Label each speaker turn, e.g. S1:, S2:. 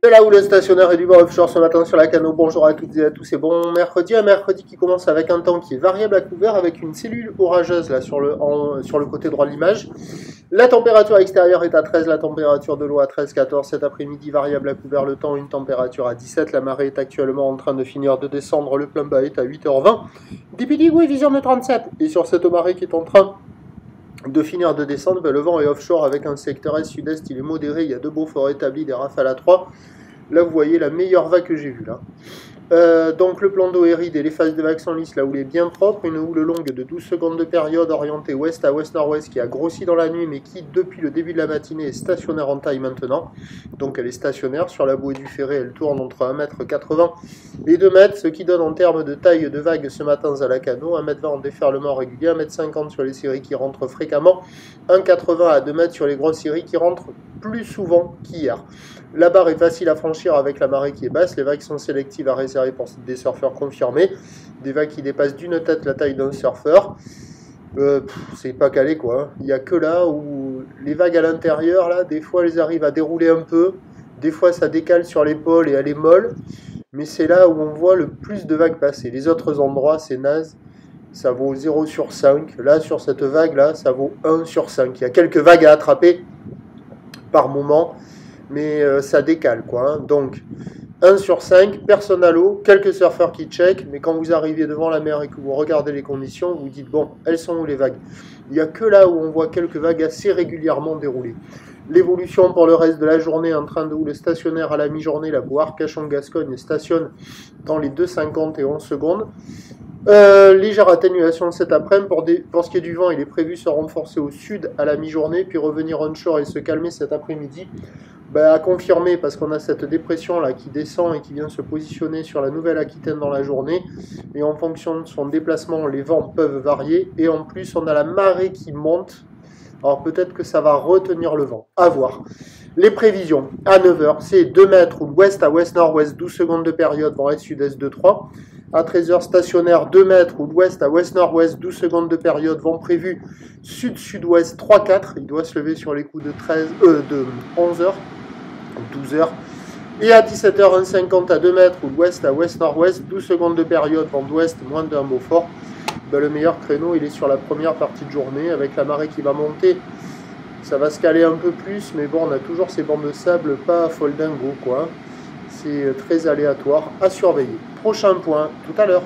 S1: De là où le stationnaire est du vent offshore ce matin sur la Cano. Bonjour à toutes et à tous et bon mercredi. Un mercredi qui commence avec un temps qui est variable à couvert avec une cellule orageuse là sur le côté droit de l'image. La température extérieure est à 13, la température de l'eau à 13-14. Cet après-midi variable à couvert le temps, une température à 17. La marée est actuellement en train de finir de descendre. Le plein bas est à 8h20. DPD, oui, vision de 37. Et sur cette marée qui est en train de finir de descendre, le vent est offshore avec un secteur est-sud-est, il est modéré, il y a deux beaux forts établis, des rafales à 3. Là vous voyez la meilleure vague que j'ai vue là. Donc le plan d'eau est ride et les phases de vague sont lisses, là où il est bien propre, une houle longue de 12 secondes de période orientée ouest à ouest-nord-ouest qui a grossi dans la nuit mais qui depuis le début de la matinée est stationnaire en taille maintenant. Donc elle est stationnaire, sur la bouée du Ferré elle tourne entre 1,80 m et 2 m, ce qui donne en termes de taille de vague ce matin à la Cano, 1,20 m en déferlement régulier, 1,50 m sur les séries qui rentrent fréquemment, 1,80 à 2 m sur les grosses séries qui rentrent plus souvent qu'hier. La barre est facile à franchir avec la marée qui est basse, les vagues sont sélectives à réserver pour des surfeurs confirmés, des vagues qui dépassent d'une tête la taille d'un surfeur. C'est pas calé quoi, il n'y a que là où les vagues à l'intérieur, là, des fois elles arrivent à dérouler un peu, des fois ça décale sur l'épaule et elle est molle, mais c'est là où on voit le plus de vagues passer. Les autres endroits c'est naze, ça vaut 0 sur 5, là sur cette vague là ça vaut 1 sur 5, il y a quelques vagues à attraper par moment, mais ça décale quoi, hein. Donc 1 sur 5, personne à l'eau, quelques surfeurs qui check, mais quand vous arrivez devant la mer et que vous regardez les conditions, vous dites bon, elles sont où les vagues? Il n'y a que là où on voit quelques vagues assez régulièrement déroulées. L'évolution pour le reste de la journée en train de où le stationnaire à la mi-journée, la boue Arcachon-Gascogne stationne dans les 2,50 et 11 secondes. Légère atténuation cet après-midi. Pour ce qui est du vent, il est prévu se renforcer au sud à la mi-journée, puis revenir onshore et se calmer cet après-midi. À confirmer parce qu'on a cette dépression là qui descend et qui vient se positionner sur la Nouvelle-Aquitaine dans la journée. Et en fonction de son déplacement, les vents peuvent varier. Et en plus, on a la marée qui monte. Alors peut-être que ça va retenir le vent. À voir. Les prévisions, à 9h, c'est 2 mètres ou ouest à ouest-nord-ouest, 12 secondes de période, vent est-sud-est de 3. À 13h, stationnaire, 2 mètres ou ouest à ouest-nord-ouest, 12 secondes de période, vent prévu sud-sud-ouest 3-4. Il doit se lever sur les coups de 11h, 12h. Et à 17h, 1,50 à 2 mètres ou ouest à ouest-nord-ouest, 12 secondes de période, vent d'ouest, moins d'un mot fort. Le meilleur créneau, il est sur la première partie de journée, avec la marée qui va monter. Ça va se caler un peu plus, mais bon, on a toujours ces bancs de sable pas folle dingo, quoi. C'est très aléatoire à surveiller. Prochain point, tout à l'heure.